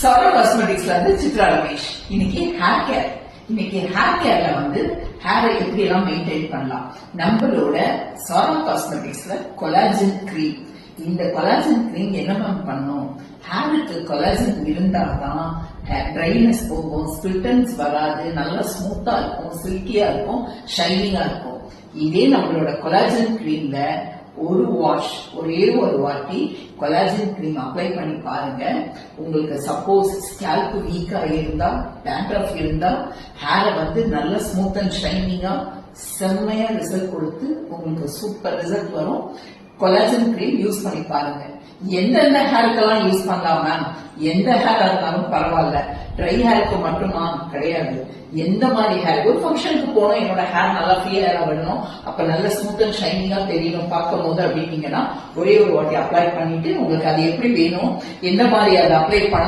சௌரா காஸ்மெட்டிக்ஸ்ல இருந்து சித்ரா ரமேஷ். இன்னைக்கு ஹேர் கேர்ல வந்து ஹேரை எப்படி எல்லாம் மெயின்டைன் பண்ணலாம். நம்மளோட சௌரா காஸ்மெட்டிக்ஸ்ல கொலாஜன் கிரீம். இந்த கொலாஜன் கிரீம் என்ன பண்ணும், ஹேருக்கு கொலாஜன் இருந்தாதான் ட்ரைனஸ் போகும், ஸ்பிளிட்டன்ஸ் வராது, நல்லா ஸ்மூத்தா இருக்கும், சில்கியா இருக்கும், ஷைனிங்கா இருக்கும். இதே நம்மளோட கொலாஜன் கிரீம்ல ஒரே ஒரு வாட்டி கொலாஜன் கிரீம் அப்ளை பண்ணி பாருங்க. உங்களுக்கு சப்போஸ் ஸ்கேல்ப் வீக்கா இருந்தா, டேண்ட்ரஃப் இருந்தா, ஹேரை வந்து நல்ல ஸ்மூத் அண்ட் ஷைனிங்கா செம்மையா ரிசல்ட் கொடுத்து உங்களுக்கு சூப்பர் ரிசல்ட் வரும். கொலாஜன் கிரீம் யூஸ் பண்ணி பாருங்க. எந்தெந்த ஹேருக்கெல்லாம் யூஸ் பண்ணலாம் மேம்? எந்த ஹேரா இருந்தாலும் பரவாயில்ல, ட்ரை ஹேருக்கு மட்டுமா கிடையாது. எந்த மாதிரி ஹேர், ஒரு ஃபங்க்ஷனுக்கு போனோம், என்னோட ஹேர் நல்லா ஃப்ரீயா வரணும், அப்ப நல்ல ஸ்மூத் அண்ட் ஷைனிங்கா தெரியணும் பார்க்கும் போது அப்படின்னீங்கன்னா ஒரே ஒரு வாட்டி அப்ளை பண்ணிட்டு உங்களுக்கு அது எப்படி வேணும், எந்த மாதிரி அதை அப்ளை பண்ண